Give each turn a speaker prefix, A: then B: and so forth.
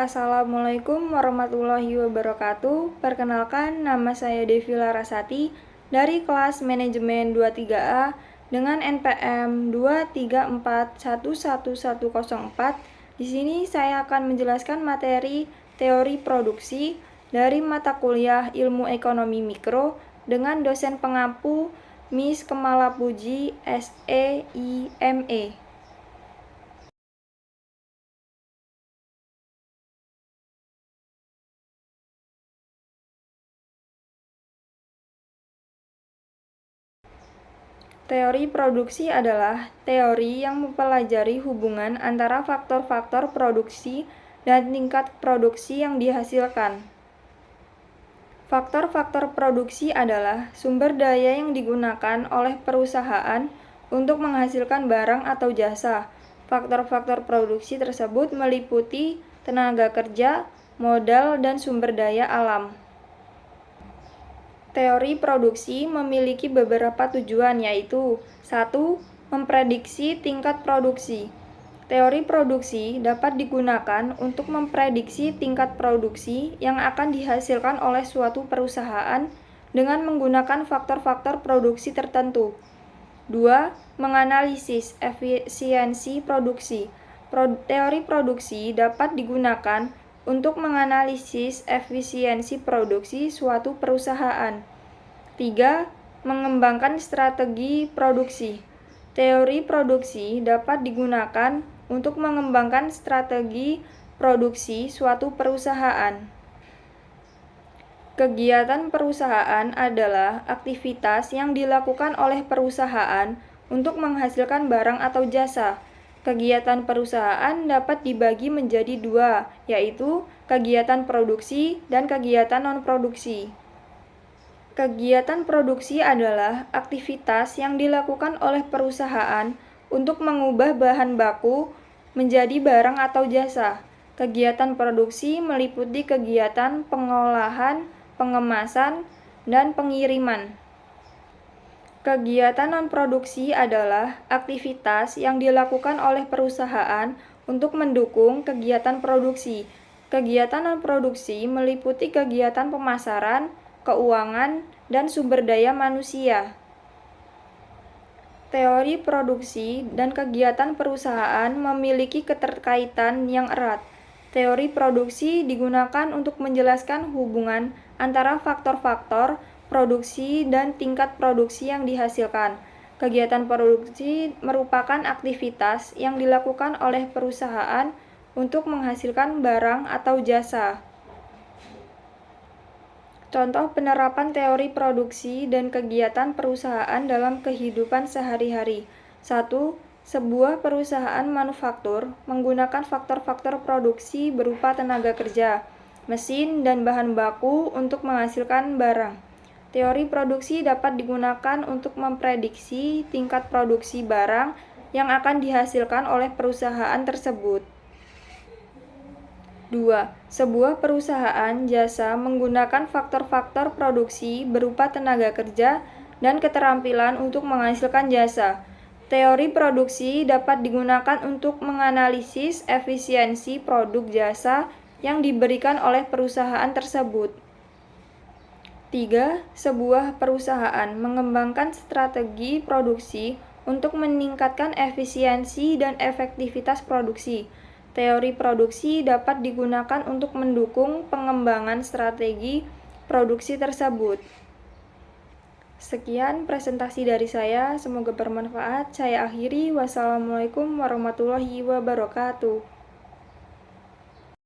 A: Assalamualaikum warahmatullahi wabarakatuh. Perkenalkan, nama saya Devi Larasati dari kelas Manajemen 23A dengan NPM 234111104. Di sini saya akan menjelaskan materi teori produksi dari mata kuliah Ilmu Ekonomi Mikro dengan dosen pengampu Miss Kemalapuji SEIME. Teori produksi adalah teori yang mempelajari hubungan antara faktor-faktor produksi dan tingkat produksi yang dihasilkan. Faktor-faktor produksi adalah sumber daya yang digunakan oleh perusahaan untuk menghasilkan barang atau jasa. Faktor-faktor produksi tersebut meliputi tenaga kerja, modal, dan sumber daya alam. Teori produksi memiliki beberapa tujuan, yaitu 1. Memprediksi tingkat produksi. Teori produksi dapat digunakan untuk memprediksi tingkat produksi yang akan dihasilkan oleh suatu perusahaan dengan menggunakan faktor-faktor produksi tertentu. 2. Menganalisis efisiensi produksi. Teori produksi dapat digunakan untuk menganalisis efisiensi produksi suatu perusahaan. 3. Mengembangkan strategi produksi. Teori produksi dapat digunakan untuk mengembangkan strategi produksi suatu perusahaan. Kegiatan perusahaan adalah aktivitas yang dilakukan oleh perusahaan untuk menghasilkan barang atau jasa. Kegiatan perusahaan dapat dibagi menjadi dua, yaitu kegiatan produksi dan kegiatan non-produksi. Kegiatan produksi adalah aktivitas yang dilakukan oleh perusahaan untuk mengubah bahan baku menjadi barang atau jasa. Kegiatan produksi meliputi kegiatan pengolahan, pengemasan, dan pengiriman. Kegiatan non-produksi adalah aktivitas yang dilakukan oleh perusahaan untuk mendukung kegiatan produksi. Kegiatan non-produksi meliputi kegiatan pemasaran, keuangan, dan sumber daya manusia. Teori produksi dan kegiatan perusahaan memiliki keterkaitan yang erat. Teori produksi digunakan untuk menjelaskan hubungan antara faktor-faktor produksi dan tingkat produksi yang dihasilkan. Kegiatan produksi merupakan aktivitas yang dilakukan oleh perusahaan untuk menghasilkan barang atau jasa. Contoh penerapan teori produksi dan kegiatan perusahaan dalam kehidupan sehari-hari. 1. Sebuah perusahaan manufaktur menggunakan faktor-faktor produksi berupa tenaga kerja, mesin, dan bahan baku untuk menghasilkan barang. Teori produksi dapat digunakan untuk memprediksi tingkat produksi barang yang akan dihasilkan oleh perusahaan tersebut. 2. Sebuah perusahaan jasa menggunakan faktor-faktor produksi berupa tenaga kerja dan keterampilan untuk menghasilkan jasa. Teori produksi dapat digunakan untuk menganalisis efisiensi produk jasa yang diberikan oleh perusahaan tersebut. 3. Sebuah perusahaan mengembangkan strategi produksi untuk meningkatkan efisiensi dan efektivitas produksi. Teori produksi dapat digunakan untuk mendukung pengembangan strategi produksi tersebut. Sekian presentasi dari saya, semoga bermanfaat. Saya akhiri. Wassalamualaikum warahmatullahi wabarakatuh.